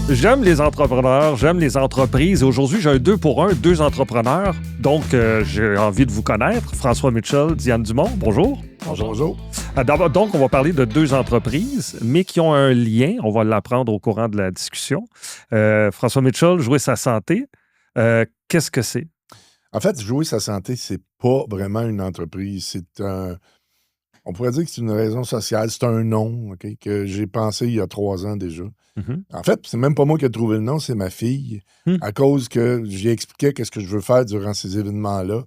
J'aime les entrepreneurs, j'aime les entreprises. Aujourd'hui, j'ai un 2 pour 1, 2 entrepreneurs. Donc, j'ai envie de vous connaître. François Mitchell, Diane Dumont, bonjour. Bonjour. D'abord, donc, on va parler de 2 entreprises, mais qui ont un lien. On va l'apprendre au courant de la discussion. François Mitchell, Jouer sa santé. Qu'est-ce que c'est? En fait, Jouer sa santé, c'est pas vraiment une entreprise. C'est un... On pourrait dire que c'est une raison sociale. C'est un nom, OK, que j'ai pensé il y a 3 ans déjà. Mhm. En fait, c'est même pas moi qui ai trouvé le nom, c'est ma fille. À cause que j'y expliquais qu'est-ce que je veux faire durant ces événements-là.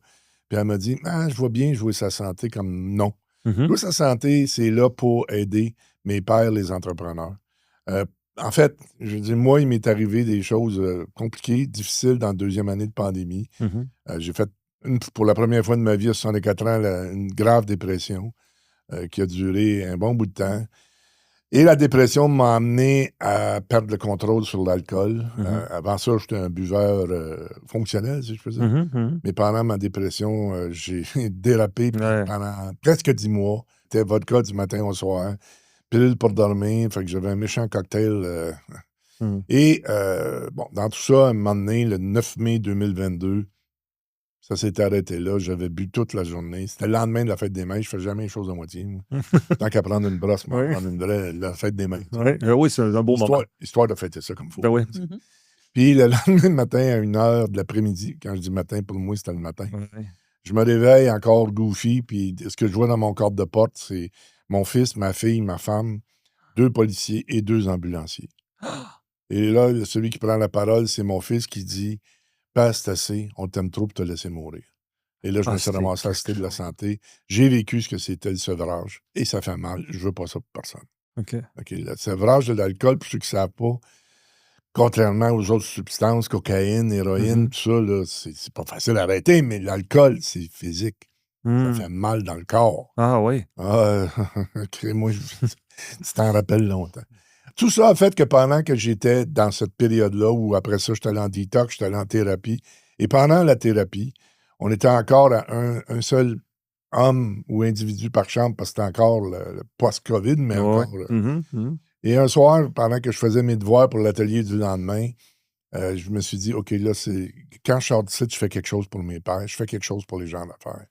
Puis elle m'a dit, je vois bien Jouer sa santé comme nom. Mhm. Jouer sa santé, c'est là pour aider mes pairs, les entrepreneurs. En fait, je veux dire, moi, il m'est arrivé des choses compliquées, difficiles dans la 2e année de pandémie. Mhm. J'ai fait, pour la première fois de ma vie à 64 ans, une grave dépression qui a duré un bon bout de temps. Et la dépression m'a amené à perdre le contrôle sur l'alcool. Avant ça, j'étais un buveur fonctionnel, si je peux dire. Mhm. Mais pendant ma dépression, j'ai dérapé Ouais. pendant presque 10 mois. C'était vodka du matin au soir, pilule pour dormir, fait que j'avais un méchant cocktail. Mhm. Et dans tout ça, à un moment donné, le 9 mai 2022, ça s'est arrêté là. J'avais bu toute la journée. C'était le lendemain de la fête des mains. Je fais jamais les choses à moitié, moi. Tant qu'à prendre une brosse, moi, Oui. prendre une vraie la fête des mains. Oui, c'est un beau moment. Histoire de fêter ça comme il faut. Ben oui. Puis le lendemain matin, à 1h de l'après-midi, quand je dis matin, pour moi, c'était le matin. Ouais. Je me réveille encore goofy, puis ce que je vois dans mon cadre de porte, c'est mon fils, ma fille, ma femme, 2 policiers et 2 ambulanciers. Et là, celui qui prend la parole, c'est mon fils qui dit « Passe, c'est assez, on t'aime trop pour te laisser mourir. » Et là, je me suis c'est ramassé à la Cité de la Santé. J'ai vécu ce que c'était le sevrage. Et ça fait mal. Je veux pas ça pour personne. OK. OK, le sevrage de l'alcool, pour ceux qui ne savent pas, contrairement aux autres substances, cocaïne, héroïne, tout ça, là, c'est pas facile à arrêter, mais l'alcool, c'est physique. Ça fait mal dans le corps. Ah oui. Moi, tu t'en rappelles longtemps. Tout ça a fait que pendant que j'étais dans cette période-là, où après ça, j'étais allé en détox, j'étais allé en thérapie, et pendant la thérapie, on était encore à un seul homme ou individu par chambre, parce que c'était encore le post-COVID, mais Ouais. encore... Et un soir, pendant que je faisais mes devoirs pour l'atelier du lendemain, je me suis dit, OK, là, quand je sors d'ici, je fais quelque chose pour mes pères, je fais quelque chose pour les gens d'affaires.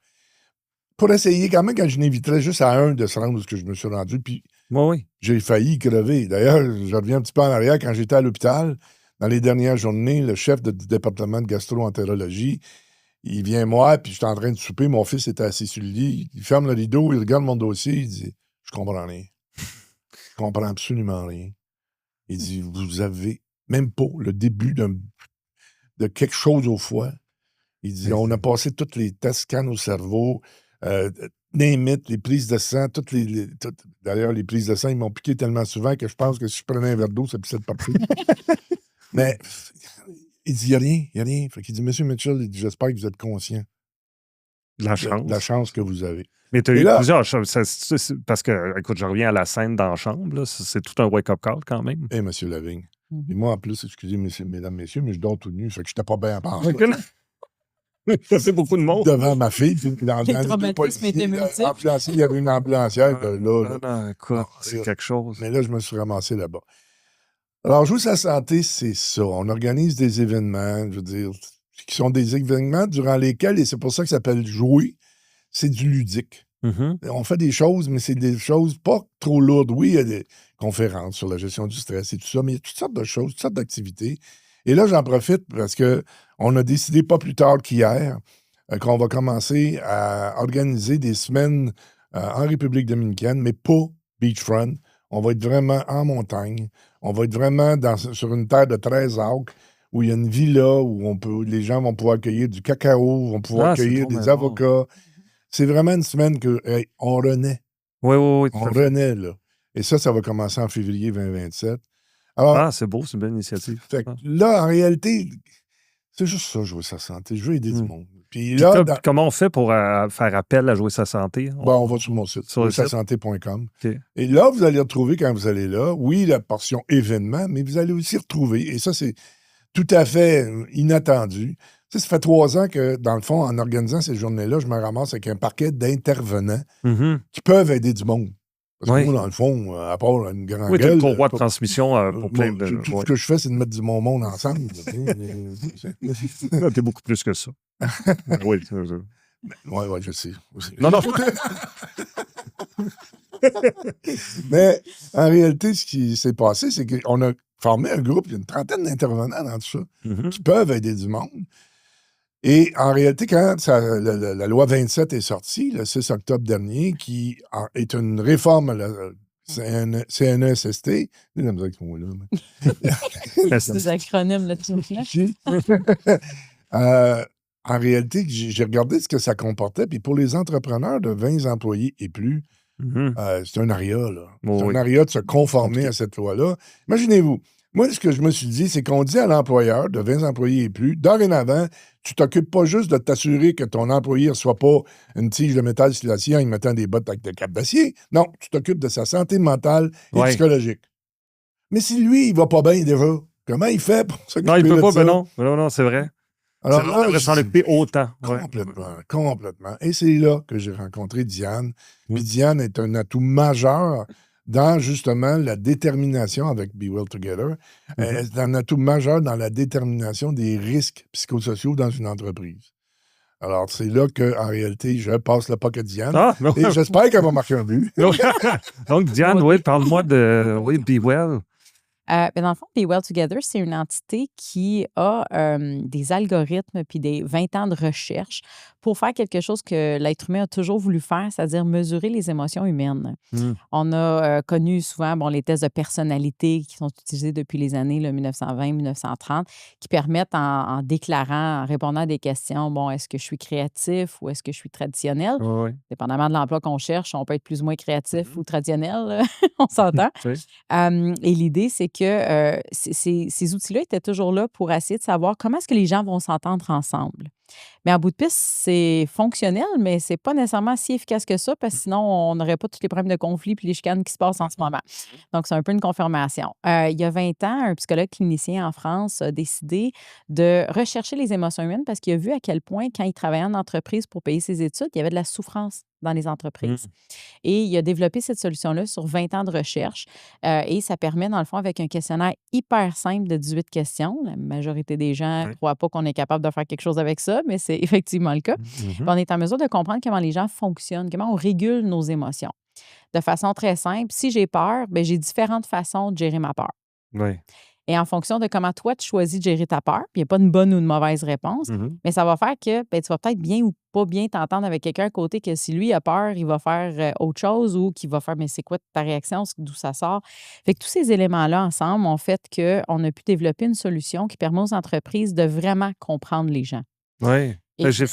Pour essayer, quand même, quand je n'inviterais juste à un de se rendre où je me suis rendu, puis Oui. j'ai failli crever. D'ailleurs, je reviens un petit peu en arrière. Quand j'étais à l'hôpital, dans les dernières journées, le chef du département de gastro-entérologie, il vient moi, puis je suis en train de souper. Mon fils était assis sur le lit. Il ferme le rideau, il regarde mon dossier, il dit « Je comprends rien. Je comprends absolument rien. » Il dit « Vous avez même pas le début de quelque chose au foie. » Il dit « On a passé tous les tests scans au cerveau. Name it, les prises de sang, d'ailleurs, les prises de sang, ils m'ont piqué tellement souvent que je pense que si je prenais un verre d'eau, ça pissait de partout. » Mais il dit, il n'y a rien. Fait qu'il dit, Monsieur Mitchell, il dit, j'espère que vous êtes conscient De la chance. de la chance que vous avez. Mais tu as Et eu là- plusieurs choses. Parce que, écoute, je reviens à la scène dans la chambre. Là. C'est tout un wake-up call quand même. Et Monsieur Lavigne. Et moi, en plus, excusez, mesdames, messieurs, mais je dors tout nu, fait que je n'étais pas bien à part. Ça fait beaucoup de monde. Devant ma fille, puis dans Les traumatismes étaient multiples. il y avait une ambulancière. Là. Non, écoute, c'est quelque chose. Mais là, je me suis ramassé là-bas. Alors, Jouer sa santé, c'est ça. On organise des événements, je veux dire, qui sont des événements durant lesquels, et c'est pour ça que ça s'appelle jouer, c'est du ludique. On fait des choses, mais c'est des choses pas trop lourdes. Oui, il y a des conférences sur la gestion du stress et tout ça, mais il y a toutes sortes de choses, toutes sortes d'activités. Et là, j'en profite parce qu'on a décidé pas plus tard qu'hier qu'on va commencer à organiser des semaines en République dominicaine, mais pas beachfront. On va être vraiment en montagne. On va être vraiment sur une terre de 13 acres où il y a une villa où les gens vont pouvoir cueillir du cacao, vont pouvoir cueillir des avocats. C'est vraiment une semaine on renaît. Oui. On renaît, là. Et ça va commencer en février 2027. Alors, c'est beau, c'est une belle initiative. fait que là, en réalité, c'est juste ça, Jouer sa santé. Je veux aider du monde. Puis Puis là, comment on fait pour faire appel à Jouer sa santé? on va sur mon site, Sur le site? jouersasanté.com. OK. Et là, vous allez retrouver, quand vous allez là, oui, la portion événement, mais vous allez aussi retrouver, et ça, c'est tout à fait inattendu. Tu sais, ça fait 3 ans que, dans le fond, en organisant ces journées-là, je me ramasse avec un parquet d'intervenants qui peuvent aider du monde. Parce que moi, dans le fond, à part une grande Oui, tu es gueule... le courroie de transmission pour plein de... Tout ce que je fais, c'est de mettre du mon monde ensemble. T'es beaucoup plus que ça. Oui. Oui, je sais. Non. Mais en réalité, ce qui s'est passé, c'est qu'on a formé un groupe, il y a une trentaine d'intervenants dans tout ça, qui peuvent aider du monde. Et en réalité, quand la loi 27 est sortie, le 6 octobre dernier, qui est une réforme à la CNESST, j'ai de la misère avec ce mot-là. C'est des acronymes là-dessus. En réalité, j'ai regardé ce que ça comportait, puis pour les entrepreneurs de 20 employés et plus, c'est un aria, là. C'est un aria de se conformer à cette loi-là. Imaginez-vous, moi, ce que je me suis dit, c'est qu'on dit à l'employeur de 20 employés et plus, dorénavant, tu t'occupes pas juste de t'assurer que ton employé ne reçoit pas une tige de métal sur l'acier en y mettant des bottes avec des capes d'acier. Non, tu t'occupes de sa santé mentale et psychologique. Mais si lui, il va pas bien déjà, comment il fait pour s'occuper de ça? Non, il peut pas, non, c'est vrai. Alors là, on devrait s'en occuper autant. Complètement. Et c'est là que j'ai rencontré Diane. Puis Diane est un atout majeur dans, justement, la détermination avec Be Well Together. C'est un atout majeur dans la détermination des risques psychosociaux dans une entreprise. Alors, c'est là qu'en réalité, je passe le puck à Diane. Et j'espère qu'elle va marquer un but. Donc, Diane, parle-moi de Be Well. Dans le fond, Be Well Together, c'est une entité qui a des algorithmes puis des 20 ans de recherche pour faire quelque chose que l'être humain a toujours voulu faire, c'est-à-dire mesurer les émotions humaines. On a connu souvent les tests de personnalité qui sont utilisés depuis les années 1920-1930, qui permettent, en déclarant, en répondant à des questions, est-ce que je suis créatif ou est-ce que je suis traditionnel? Dépendamment de l'emploi qu'on cherche, on peut être plus ou moins créatif ou traditionnel, on s'entend. Et l'idée, c'est que ces outils-là étaient toujours là pour essayer de savoir comment est-ce que les gens vont s'entendre ensemble. Mais en bout de piste, c'est fonctionnel, mais c'est pas nécessairement si efficace que ça, parce que sinon, on n'aurait pas tous les problèmes de conflit puis les chicanes qui se passent en ce moment. Donc, c'est un peu une confirmation. Il y a 20 ans, un psychologue clinicien en France a décidé de rechercher les émotions humaines parce qu'il a vu à quel point, quand il travaillait en entreprise pour payer ses études, il y avait de la souffrance dans les entreprises. Et il a développé cette solution-là sur 20 ans de recherche. Et ça permet, dans le fond, avec un questionnaire hyper simple de 18 questions. La majorité des gens ne croient pas qu'on est capable de faire quelque chose avec ça, mais c'est effectivement le cas. Puis on est en mesure de comprendre comment les gens fonctionnent, comment on régule nos émotions. De façon très simple, si j'ai peur, j'ai différentes façons de gérer ma peur. Et en fonction de comment toi, tu choisis de gérer ta peur, puis il n'y a pas une bonne ou une mauvaise réponse, mais ça va faire que tu vas peut-être bien ou pas bien t'entendre avec quelqu'un à côté que si lui a peur, il va faire autre chose ou qu'il va faire « mais c'est quoi ta réaction, d'où ça sort? » Fait que tous ces éléments-là ensemble ont fait qu'on a pu développer une solution qui permet aux entreprises de vraiment comprendre les gens. Oui. J'ai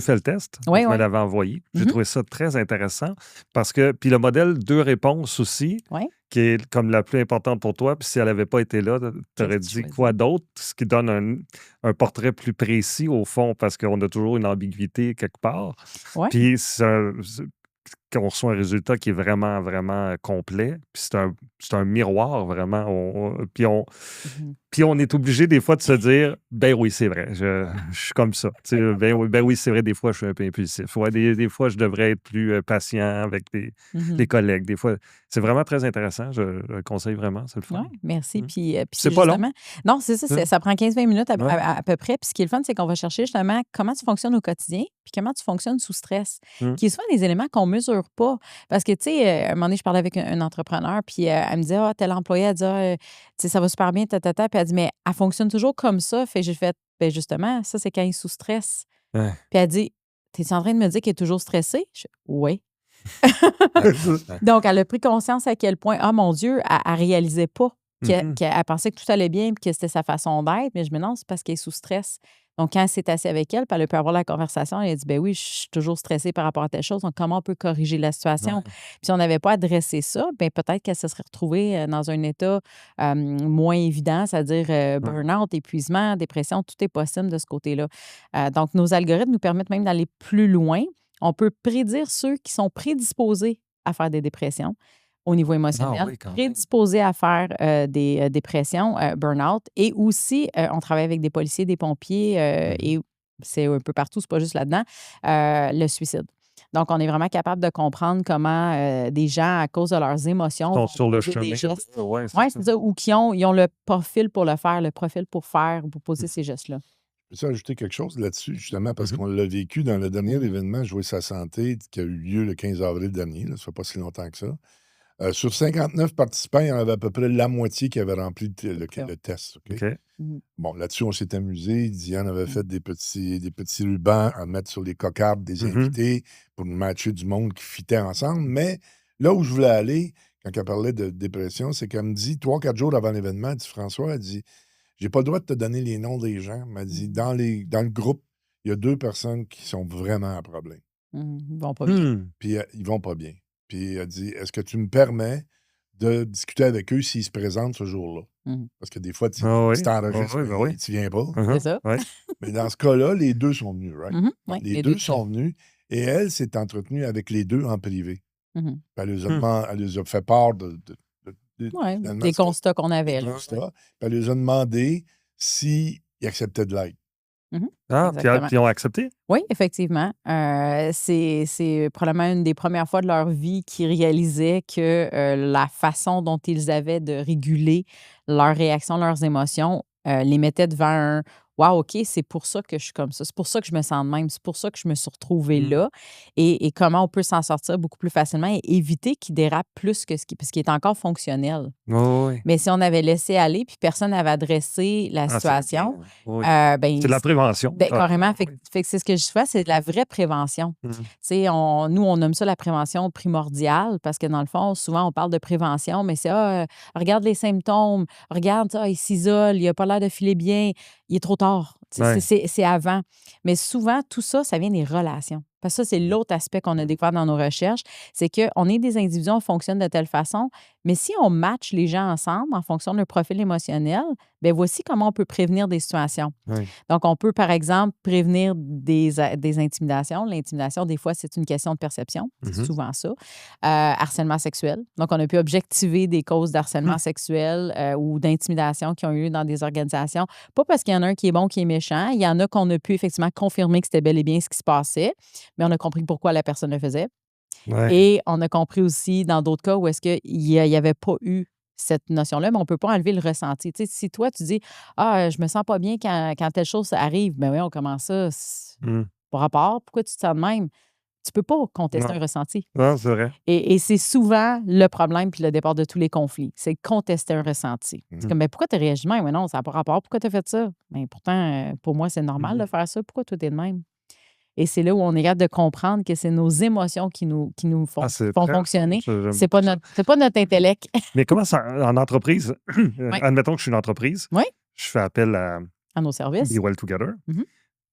fait le test. Je me l'avais envoyé. J'ai trouvé ça très intéressant parce que, puis le modèle 2 réponses aussi, qui est comme la plus importante pour toi, puis si elle n'avait pas été là, tu aurais dit quoi d'autre? Ce qui donne un portrait plus précis au fond parce qu'on a toujours une ambiguïté quelque part. Puis qu'on reçoit un résultat qui est vraiment, vraiment complet. Puis c'est un miroir, vraiment. Puis on est obligé des fois de se dire, ben oui, c'est vrai, je suis comme ça. Ben oui, c'est vrai, des fois, je suis un peu impulsif. Des fois, je devrais être plus patient avec les collègues. Des fois, c'est vraiment très intéressant. Je le conseille vraiment, c'est le fun. Oui, merci. Puis c'est pas long. Non, c'est ça. Ça prend 15-20 minutes à peu près. Puis ce qui est le fun, c'est qu'on va chercher justement comment tu fonctionnes au quotidien puis comment tu fonctionnes sous stress, qui est souvent des éléments qu'on ne mesure pas. Parce que, tu sais, à un moment donné, je parlais avec un entrepreneur, puis elle me dit, tel employé, elle dit, tu sais, ça va super bien, puis elle dit, mais elle fonctionne toujours comme ça. Fait j'ai fait, justement, ça, c'est quand il est sous stress. Puis elle dit, t'es-tu en train de me dire qu'elle est toujours stressée? Oui. Donc, elle a pris conscience à quel point, mon Dieu, elle ne réalisait pas qu'elle pensait que tout allait bien et que c'était sa façon d'être. Mais je me dis, non, c'est parce qu'elle est sous stress. Donc, quand elle s'est assise avec elle, puis elle a pu avoir la conversation, elle a dit, ben oui, je suis toujours stressée par rapport à telle chose. Donc, comment on peut corriger la situation? Puis, si on n'avait pas adressé ça, bien, peut-être qu'elle se serait retrouvée dans un état moins évident, c'est-à-dire burn-out, épuisement, dépression, tout est possible de ce côté-là. Donc, nos algorithmes nous permettent même d'aller plus loin. On peut prédire ceux qui sont prédisposés à faire des dépressions au niveau émotionnel, prédisposés à faire des dépressions, burn-out. Et aussi, on travaille avec des policiers, des pompiers et c'est un peu partout, c'est pas juste là-dedans, le suicide. Donc, on est vraiment capable de comprendre comment des gens, à cause de leurs émotions, Sont vont sur le poser chemin. des gestes. Oui, Oui, c'est c'est ça. ça. Ou qui ils ont le profil pour le faire, le profil pour faire ou pour poser ces gestes-là. Je peux ajouter quelque chose là-dessus, justement, parce Mhm. qu'on l'a vécu dans le dernier événement Jouer sa santé qui a eu lieu le 15 avril dernier. Là, ça fait pas si longtemps que ça. Sur 59 participants, il y en avait à peu près la moitié qui avait rempli le test. OK? OK. Mhm. Bon, là-dessus, on s'est amusé. Diane avait Mhm. fait des petits rubans à mettre sur les cocardes des Mhm. invités pour matcher du monde qui fitait ensemble. Mais là où je voulais aller, quand elle parlait de dépression, c'est qu'elle me dit, 3-4 jours avant l'événement, elle dit, François, elle dit, j'ai pas le droit de te donner les noms des gens. Elle m'a dit, Mhm. dans le groupe, il y a 2 personnes qui sont vraiment à problème. Mhm. Ils vont pas bien. Puis ils vont pas bien. Puis elle dit, est-ce que tu me permets de discuter avec eux s'ils se présentent ce jour-là? Mhm. Parce que des fois, tu Ah oui. Ah t'enregistres, oui, ben oui. mais tu viens pas. C'est ça. Ouais. Mais dans ce cas-là, les 2 sont venus, right? Mhm. Bon, Oui, les les 2 deux sont venus et elle s'est entretenue avec les 2 en privé. Mhm. Puis Hmm. elle les a fait part de Ouais, finalement, des ce que- constats qu'on avait des là. constats. Puis elle les a demandé s'ils acceptaient de l'aide. Mhm. Ah, Exactement. puis ils ont accepté? Oui, effectivement. C'est probablement une des premières fois de leur vie qu'ils réalisaient que la façon dont ils avaient de réguler leurs réactions, leurs émotions, les mettait devant un wow, OK, c'est pour ça que je suis comme ça. C'est pour ça que je me sens de même. C'est pour ça que je me suis retrouvée Hmm. là. Et comment on peut s'en sortir beaucoup plus facilement et éviter qu'il dérape plus que parce qu'il est encore fonctionnel. Oui, oui. Mais si on avait laissé aller puis personne n'avait adressé la Ah, c'est situation, oui. ben, C'est de la prévention. ben, Ah, carrément. Fait, oui. fait que c'est ce que je fais, c'est de la vraie prévention. Mhm. Tu sais, nous, on nomme ça la prévention primordiale parce que dans le fond, souvent, on parle de prévention, mais c'est regarde les symptômes, regarde ça, il s'isole, il n'a pas l'air de filer bien, il est trop tard. Tu sais, Ouais. c'est avant. Mais souvent, tout ça, ça vient des relations. Parce que ça, c'est l'autre aspect qu'on a découvert dans nos recherches, c'est qu'on est des individus, on fonctionne de telle façon, mais si on matche les gens ensemble en fonction de leur profil émotionnel, bien voici comment on peut prévenir des situations. Oui. Donc, on peut, par exemple, prévenir des intimidations. L'intimidation, des fois, c'est une question de perception. C'est Mhm. souvent ça. Harcèlement sexuel. Donc, on a pu objectiver des causes d'harcèlement sexuel ou d'intimidation qui ont eu lieu dans des organisations. Pas parce qu'il y en a un qui est bon, qui est méchant. Il y en a qu'on a pu effectivement confirmer que c'était bel et bien ce qui se passait, mais on a compris pourquoi la personne le faisait. Ouais. Et on a compris aussi dans d'autres cas où est-ce qu'il n'y avait pas eu cette notion-là, mais on ne peut pas enlever le ressenti. Tu sais, si toi, tu dis « Ah, je me sens pas bien quand telle chose arrive », bien oui, on commence ça. Hmm. Par rapport, pourquoi tu te sens de même? Tu peux pas contester Non. un ressenti. Non, c'est vrai. Et c'est souvent le problème puis le départ de tous les conflits. C'est de contester un ressenti. C'est comme, ben pourquoi tu réagi de même? Mais non, ça n'a pas rapport. Pourquoi tu as fait ça? Mais pourtant, pour moi, c'est normal de faire ça. Pourquoi toi, tu es de même? Et c'est là où on est capable de comprendre que c'est nos émotions qui nous font, Ah, c'est font très fonctionner. j'aime C'est pas ça. notre intellect. Mais comment ça, en entreprise, Oui. admettons que je suis une entreprise, Oui. je fais appel à À nos services. Be Well Together. Mhm.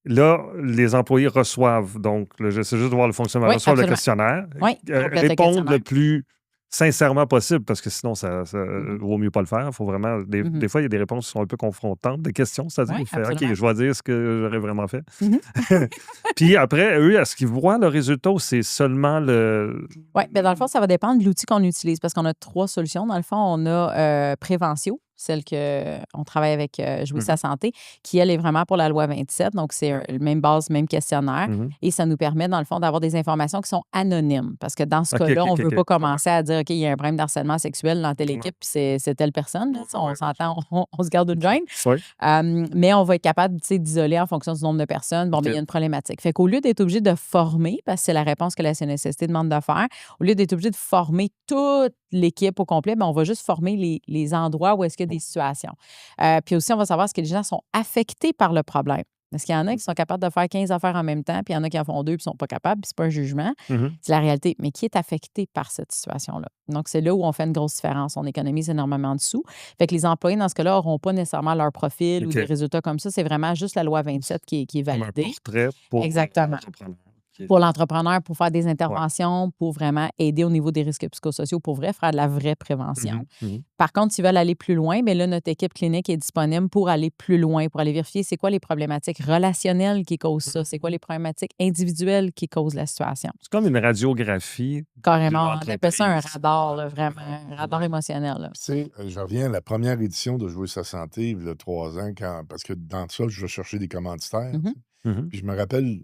Là, les employés reçoivent, donc, c'est juste de voir le fonctionnaire, Oui, reçoivent le absolument. questionnaire, Oui, complète le répondre questionnaire. le plus sincèrement possible, parce que sinon, ça vaut mieux pas le faire. Il faut vraiment. Des fois, il y a des réponses qui sont un peu confrontantes, des questions, c'est-à-dire, Oui, il fait OK, absolument. je vais dire ce que j'aurais vraiment fait. Mhm. Puis après, eux, est-ce qu'ils voient le résultat ou c'est seulement le. Oui, bien dans le fond, ça va dépendre de l'outil qu'on utilise parce qu'on a 3 solutions. Dans le fond, on a Préventio, celle qu'on travaille avec Jouer sa santé, qui, elle, est vraiment pour la loi 27. Donc, c'est même base, même questionnaire. Mhm. Et ça nous permet, dans le fond, d'avoir des informations qui sont anonymes. Parce que dans ce OK, cas-là, OK, on ne veut OK. pas commencer à dire, OK, il y a un problème d'harcèlement sexuel dans telle équipe, puis c'est telle personne. Là, on s'entend, on se garde une gêne. Oui. Mais on va être capable d'isoler en fonction du nombre de personnes. Bon, OK. bien, il y a une problématique. Fait qu'au lieu d'être obligé de former, parce que c'est la réponse que la CNSST demande de faire, au lieu d'être obligé de former toute l'équipe au complet, bien, on va juste former les endroits où est-ce qu'il y a des situations. Puis aussi, on va savoir est-ce que les gens sont affectés par le problème. Parce qu'il y en a qui sont capables de faire 15 affaires en même temps, puis il y en a qui en font 2 puis ne sont pas capables, puis c'est pas un jugement. Mhm. C'est la réalité. Mais qui est affecté par cette situation-là? Donc, c'est là où on fait une grosse différence. On économise énormément de sous. Fait que les employés, dans ce cas-là, n'auront pas nécessairement leur profil ou OK. des résultats comme ça. C'est vraiment juste la loi 27 qui est Comme un validée. portrait pour Exactement. l'entrepreneur. OK. Pour l'entrepreneur, pour faire des interventions, pour vraiment aider au niveau des risques psychosociaux, pour vrai, faire de la vraie prévention. Mhm. Mhm. Par contre, s'ils veulent aller plus loin, bien là, notre équipe clinique est disponible pour aller plus loin, pour aller vérifier c'est quoi les problématiques relationnelles qui causent ça, c'est quoi les problématiques individuelles qui causent la situation. C'est comme une radiographie. Carrément, de on appelle ça un l'entreprise. radar, là, vraiment, un radar émotionnel. Là. Tu sais, je reviens à la première édition de Jouer sa santé, il y a 3 ans, parce que dans ça, je vais chercher des commanditaires. Mhm. Puis je me rappelle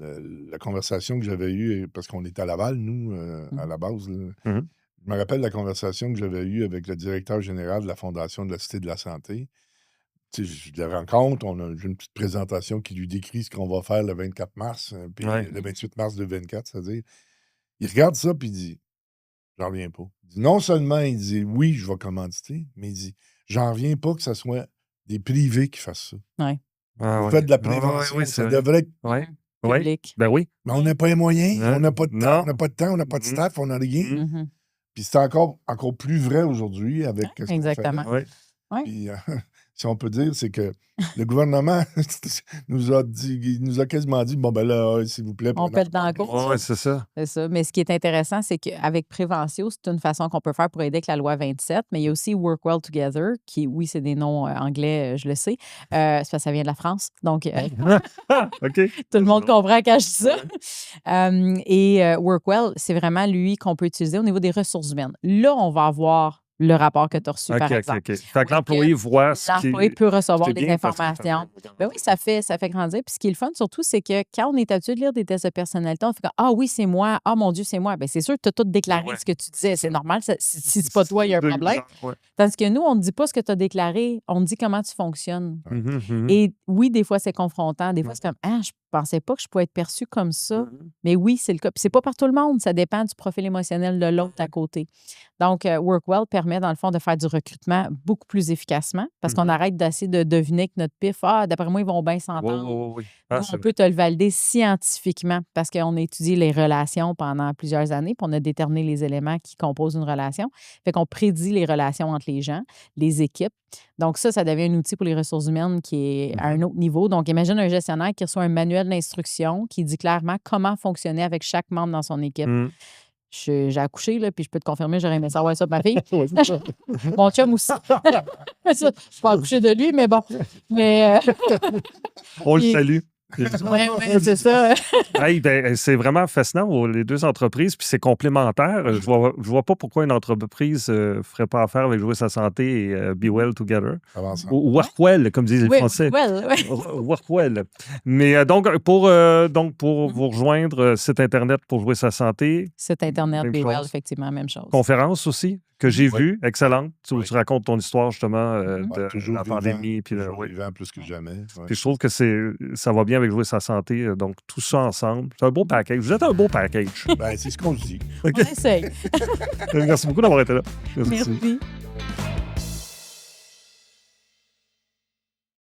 la conversation que j'avais eue, parce qu'on était à Laval, nous, à la base. Là. Je me rappelle la conversation que j'avais eue avec le directeur général de la Fondation de la Cité de la Santé. Tu sais, je le rencontre, on a une petite présentation qui lui décrit ce qu'on va faire le 24 mars, puis le 28 mars 2024, c'est-à-dire. Il regarde ça, puis il dit, j'en reviens pas. Il dit, non seulement, il dit, oui, je vais commanditer, mais il dit, j'en reviens pas que ce soit des privés qui fassent ça. Ouais. Vous faites de la prévention, ça devrait être public. Ben oui. Mais on n'a pas les moyens, on n'a pas de temps, on n'a pas de temps, on n'a pas de staff, on n'a rien. Puis c'est encore plus vrai aujourd'hui avec ce qu'on fait. Exactement. Puis, si on peut dire, c'est que le gouvernement nous a quasiment dit, bon, ben là, s'il vous plaît. On pète dans la course. Oui, c'est ça. C'est ça. Mais ce qui est intéressant, c'est qu'avec Préventio, c'est une façon qu'on peut faire pour aider avec la loi 27, mais il y a aussi Work Well Together, qui, oui, c'est des noms anglais, je le sais. C'est parce que ça vient de la France. Donc, OK. Tout le monde comprend quand je dis ça. Et Work Well, c'est vraiment lui qu'on peut utiliser au niveau des ressources humaines. Là, on va avoir le rapport que tu as reçu, par exemple. OK. Fait que l'employé voit ce qui... L'employé peut recevoir des bien informations. Ben oui, ça fait grandir. Puis ce qui est le fun, surtout, c'est que quand on est habitué de lire des tests de personnalité, on fait comme, ah oui, c'est moi. Ah mon Dieu, c'est moi. Bien, c'est sûr que tu as tout déclaré ce que tu disais. C'est normal. Si c'est pas toi, il y a un problème. Tandis que nous, on ne dit pas ce que tu as déclaré. On dit comment tu fonctionnes. Et oui, des fois, c'est confrontant. Des fois, c'est comme, ah, je pensais pas que je pouvais être perçue comme ça. Mais oui, c'est le cas. Puis c'est pas par tout le monde. Ça dépend du profil émotionnel de l'autre à côté. Donc, WorkWell permet, dans le fond, de faire du recrutement beaucoup plus efficacement parce qu'on arrête d'essayer de deviner que notre pif, d'après moi, ils vont bien s'entendre. On peut te le valider scientifiquement parce qu'on a étudié les relations pendant plusieurs années puis on a déterminé les éléments qui composent une relation. Fait qu'on prédit les relations entre les gens, les équipes. Donc, ça devient un outil pour les ressources humaines qui est à un autre niveau. Donc, imagine un gestionnaire qui reçoit un manuel d'instruction qui dit clairement comment fonctionner avec chaque membre dans son équipe. J'ai accouché, là, puis je peux te confirmer, j'aurais aimé savoir ça de ma fille. Mon chum aussi. Je suis pas accouché de lui, mais bon. Mais, on le salue. Oui, c'est ça. C'est vraiment fascinant, les deux entreprises, puis c'est complémentaire. Je vois pas pourquoi une entreprise ne ferait pas affaire avec Jouer sa santé et Be Well Together. Ou Work Well, comme disent les Français. Work Well. Mais donc, pour vous rejoindre, site Internet pour Jouer sa santé. Site Internet, Be Well, effectivement, même chose. Conférence aussi, que j'ai vue, excellente. Tu racontes ton histoire, justement, de la pandémie. Toujours vivant plus que jamais. Puis je trouve que ça va bien avec Jouer sa santé. Donc, tout ça ensemble, c'est un beau package. Vous êtes un beau package. C'est ce qu'on se dit. On essaye. Merci beaucoup d'avoir été là. Merci.